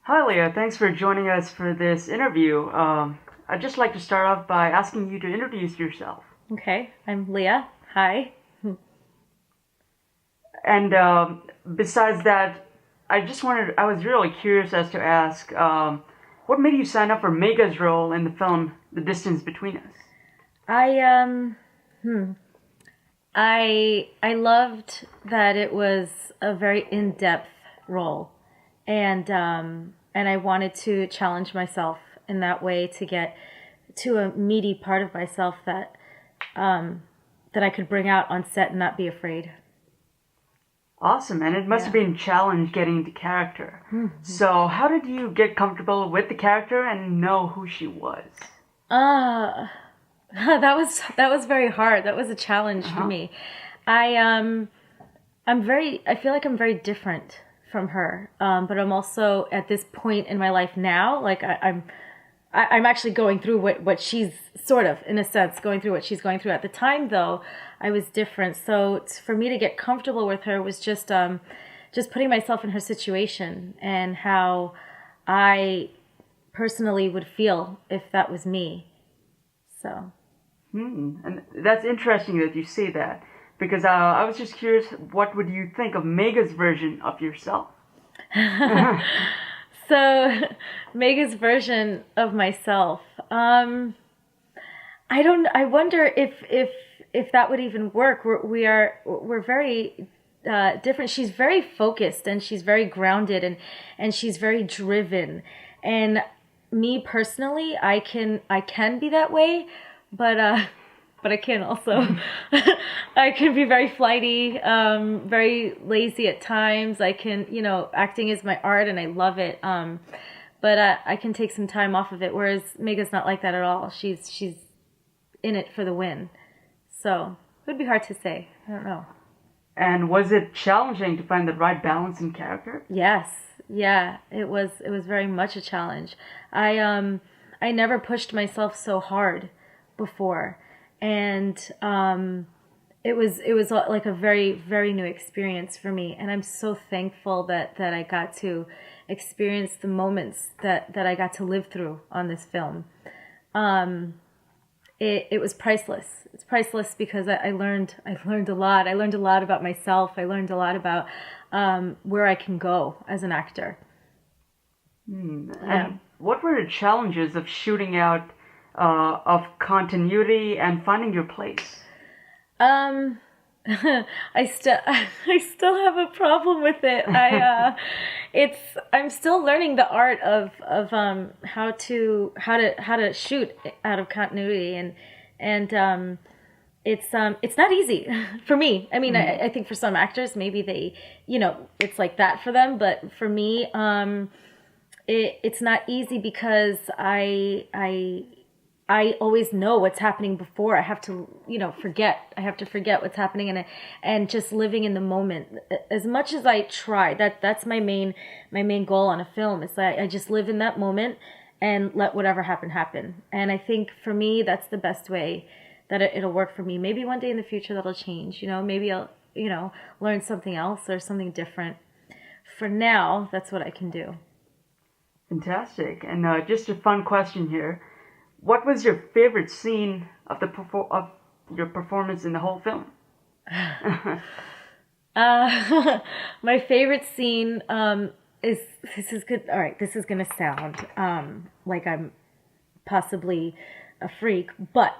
Hi, Leah. Thanks for joining us for this interview. I'd just like to start off by asking you to introduce yourself. Okay, I'm Leah. Hi. And besides that, I was really curious as to ask, what made you sign up for Mega's role in the film The Distance Between Us? I I loved that it was a very in-depth role, and I wanted to challenge myself in that way to get to a meaty part of myself that I could bring out on set and not be afraid. Awesome, and it must have Yeah. been a challenge getting into character. So, how did you get comfortable with the character and know who she was? Uh that was very hard. That was a challenge for Uh-huh. me. I feel like I'm very different from her. But I'm also at this point in my life now, like I'm actually going through what she's sort of, in a sense, going through what she's going through. At the time, though, I was different. So for me to get comfortable with her was just putting myself in her situation and how I personally would feel if that was me. So. And that's interesting that you say that because I was just curious, what would you think of Mega's version of yourself? So, Mega's version of myself. I don't. I wonder if that would even work. We're very different. She's very focused and she's very grounded and she's very driven. And me personally, I can be that way, but but I can also I can be very flighty, very lazy at times. I can, acting is my art and I love it. But I can take some time off of it. Whereas Mega's not like that at all. She's in it for the win. So it would be hard to say. I don't know. And was it challenging to find the right balance in character? Yes, yeah, it was. It was very much a challenge. I never pushed myself so hard before, and it was like a very new experience for me. And I'm so thankful that I got to experience the moments that I got to live through on this film. It was priceless. It's priceless because I learned a lot. I learned a lot about myself. I learned a lot about where I can go as an actor. Yeah. And what were the challenges of shooting out of continuity and finding your place? Um, I still have a problem with it. I'm still learning the art of how to shoot out of continuity, and it's not easy for me. I mean, I think for some actors maybe it's like that for them, but for me, it's not easy because I always know what's happening before. I have to, forget. I have to forget what's happening and just living in the moment. As much as I try, that's my main goal on a film is that I just live in that moment and let whatever happen. And I think for me, that's the best way that it'll work for me. Maybe one day in the future that'll change. Maybe I'll, learn something else or something different. For now, that's what I can do. Fantastic. And just a fun question here. What was your favorite scene of your performance in the whole film? My favorite scene is this is good. All right, this is gonna sound like I'm possibly a freak, but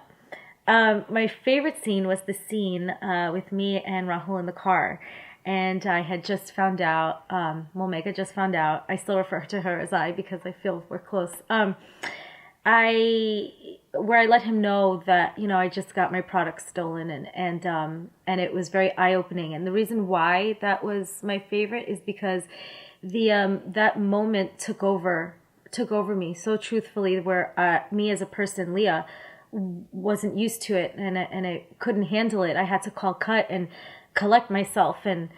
my favorite scene was the scene with me and Rahul in the car. And I had just found out, Mega just found out. I still refer to her as I because I feel we're close. I where I let him know that I just got my product stolen and it was very eye opening. And the reason why that was my favorite is because the that moment took over me so truthfully, where me as a person, Leah, wasn't used to it, and I couldn't handle it. I had to call cut and collect myself and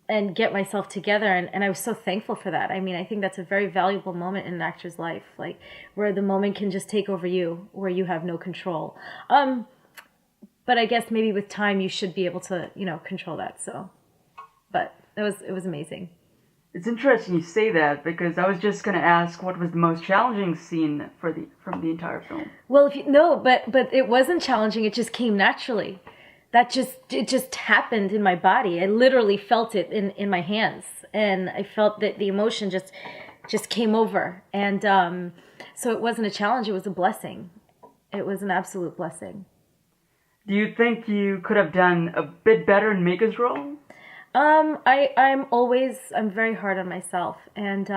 and get myself together, and I was so thankful for that. I mean, I think that's a very valuable moment in an actor's life, like where the moment can just take over you, where you have no control. But I guess maybe with time you should be able to control that. So, but it was amazing. It's interesting you say that because I was just going to ask what was the most challenging scene from the entire film. Well, if you no, but it wasn't challenging. It just came naturally. It just happened in my body. I literally felt it in my hands, and I felt that the emotion just came over, and so it wasn't a challenge. It was a blessing. It was an absolute blessing. Do you think you could have done a bit better in Mega's role? I'm very hard on myself, and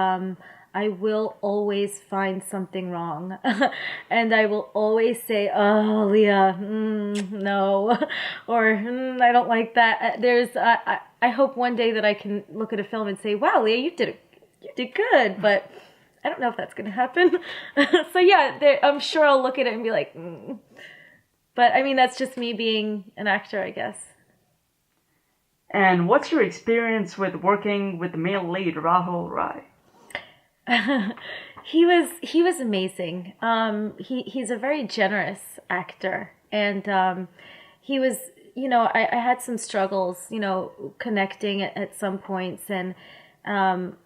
I will always find something wrong, and I will always say, "Oh, Leah, no," or "I don't like that." I hope one day that I can look at a film and say, "Wow, Leah, you did good," but I don't know if that's going to happen. So yeah, I'm sure I'll look at it and be like, but I mean, that's just me being an actor, I guess. And what's your experience with working with the male lead, Rahul Rai? He was amazing. He's a very generous actor, and he was, I had some struggles, connecting at some points, and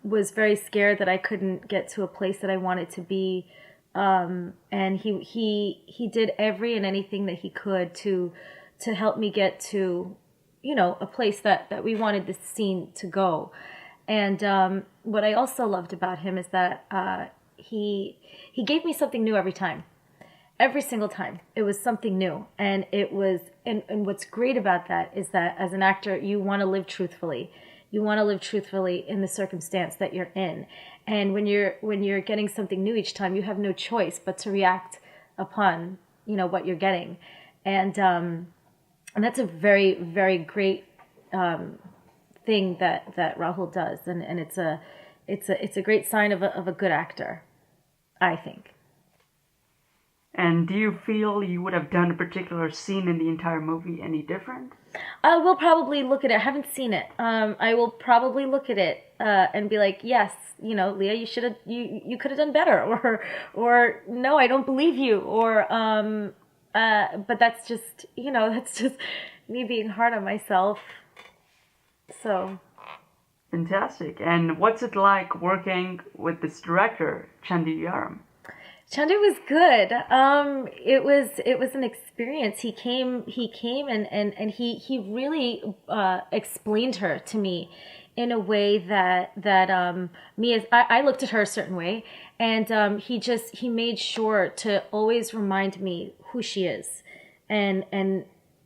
was very scared that I couldn't get to a place that I wanted to be. And he did every and anything that he could to help me get to, a place that we wanted this scene to go. And what I also loved about him is that he gave me something new every time. Every single time. It was something new. And and what's great about that is that as an actor, you want to live truthfully. You want to live truthfully in the circumstance that you're in. And when you're getting something new each time, you have no choice but to react upon, what you're getting. And that's a very, very great thing that Rahul does, and it's a great sign of a good actor, I think. And do you feel you would have done a particular scene in the entire movie any different? I will probably look at it. I haven't seen it. I will probably look at it and be like, yes, Leah, you could have done better, or no, I don't believe you, or but that's just me being hard on myself. So fantastic. And what's it like working with this director, Chandu Yaram? Chandu was good. It was an experience. He came and he really explained her to me in a way that me as I looked at her a certain way, and he made sure to always remind me who she is and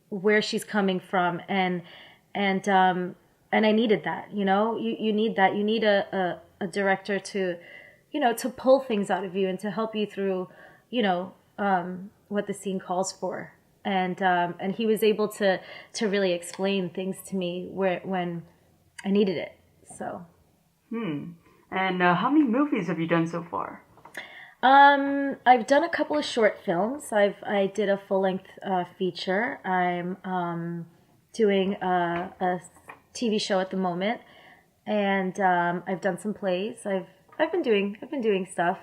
where she's coming from, and I needed that. You need that. You need a director to to pull things out of you and to help you through, what the scene calls for. And he was able to really explain things to me when I needed it. So. And how many movies have you done so far? I've done a couple of short films. I did a full-length feature. I'm doing a TV show at the moment, and I've done some plays. I've been doing stuff.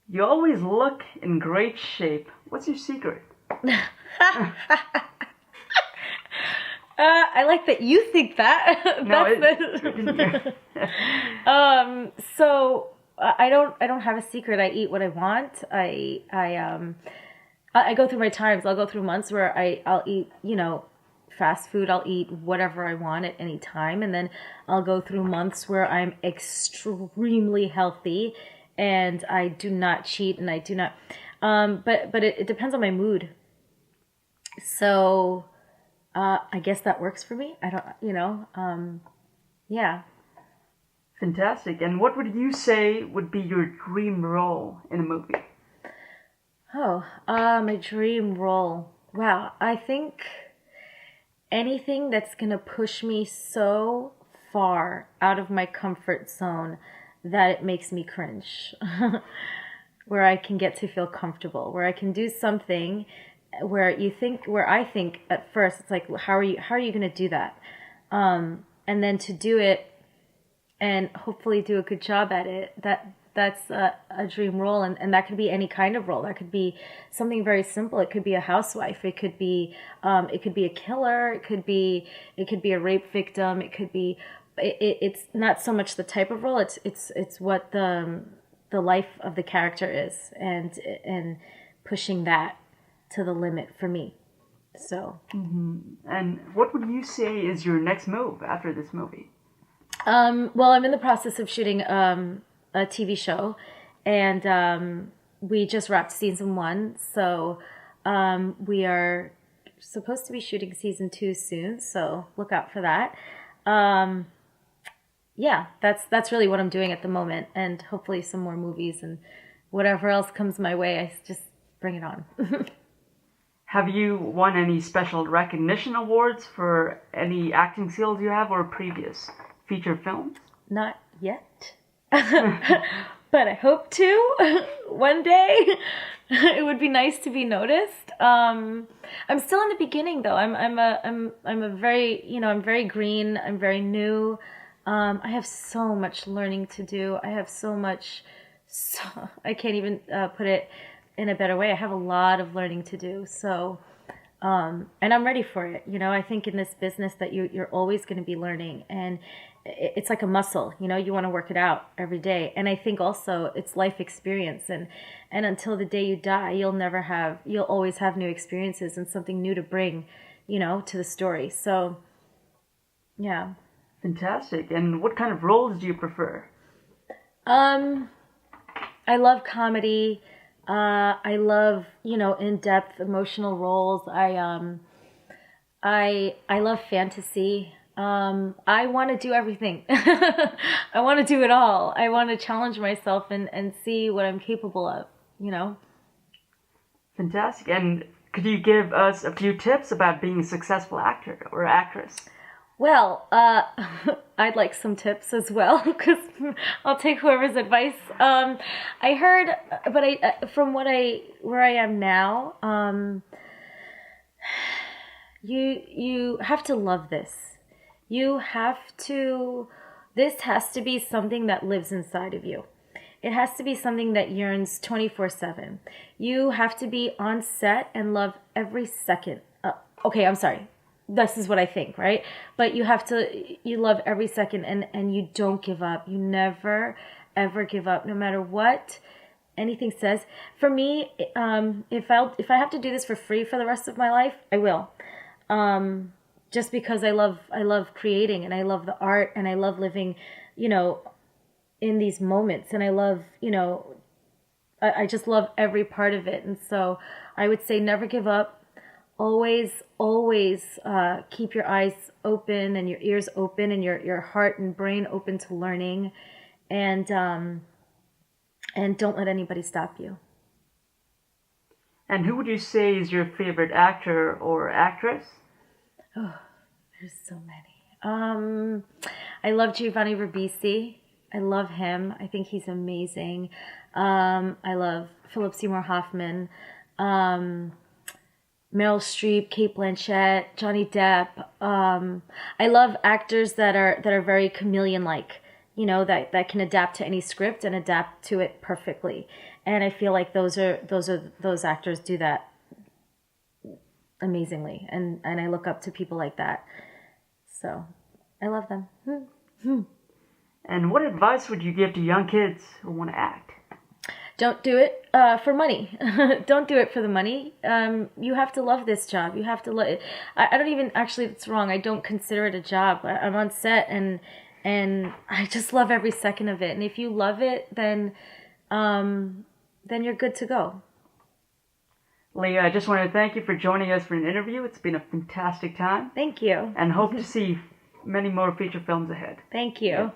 You always look in great shape. What's your secret? I like that you think that. No, So I don't have a secret. I eat what I want. I go through my times. I'll go through months where I'll eat, fast food. I'll eat whatever I want at any time, and then I'll go through months where I'm extremely healthy and I do not cheat and I do not. But it depends on my mood. So I guess that works for me. I don't, yeah. fantastic. And what would you say would be your dream role in a movie? Oh, my dream role. Wow, I think anything that's going to push me so far out of my comfort zone that it makes me cringe. Where I can get to feel comfortable, where I can do something where I think at first it's like, how are you going to do that? And then to do it and hopefully do a good job at it, that's a dream role, and that could be any kind of role. That could be something very simple. It could be a housewife. It could be a killer. It could be a rape victim. It could be it's not so much the type of role. It's what the life of the character is, and pushing that to the limit for me. So. And what would you say is your next move after this movie? Well, I'm in the process of shooting a TV show, and we just wrapped season 1, so we are supposed to be shooting season 2 soon. So look out for that. Yeah, that's really what I'm doing at the moment, and hopefully some more movies and whatever else comes my way. I just bring it on. Have you won any special recognition awards for any acting skills you have or previous feature films? Not yet, but I hope to one day. It would be nice to be noticed. I'm still in the beginning though. I'm a very, I'm very green. I'm very new. I have so much learning to do. I have so much. I can't even put it in a better way. I have a lot of learning to do. So, and I'm ready for it. I think in this business that you're always going to be learning, and it's like a muscle. You want to work it out every day. And I think also it's life experience, and until the day you die, you'll always have new experiences and something new to bring, to the story. So, yeah. Fantastic. And what kind of roles do you prefer? I love comedy. I love, in-depth emotional roles. I love fantasy. I want to do everything. I want to do it all. I want to challenge myself and see what I'm capable of, Fantastic. And could you give us a few tips about being a successful actor or actress? Well, I'd like some tips as well, because I'll take whoever's advice. I heard, but from where I am now, you have to love this. This has to be something that lives inside of you. It has to be something that yearns 24/7. You have to be on set and love every second. Okay, I'm sorry. This is what I think, right? But you love every second, and you don't give up. You never, ever give up, no matter what anything says. For me, if I have to do this for free for the rest of my life, I will. Just because I love creating, and I love the art, and I love living, in these moments, and I love, I just love every part of it. And so I would say never give up. Always keep your eyes open and your ears open and your heart and brain open to learning, and don't let anybody stop you. And who would you say is your favorite actor or actress? Oh, there's so many. I love Giovanni Ribisi. I love him. I think he's amazing. I love Philip Seymour Hoffman. Meryl Streep, Cate Blanchett, Johnny Depp. I love actors that are very chameleon-like, that can adapt to any script and adapt to it perfectly. And I feel like those actors do that amazingly, and I look up to people like that. So I love them. And what advice would you give to young kids who want to act? Don't do it for money. Don't do it for the money. You have to love this job. You have to love it. I don't even, actually, it's wrong. I don't consider it a job. I'm on set, and I just love every second of it. And if you love it, then you're good to go. Leah, I just want to thank you for joining us for an interview. It's been a fantastic time. Thank you. And hope to see many more feature films ahead. Thank you.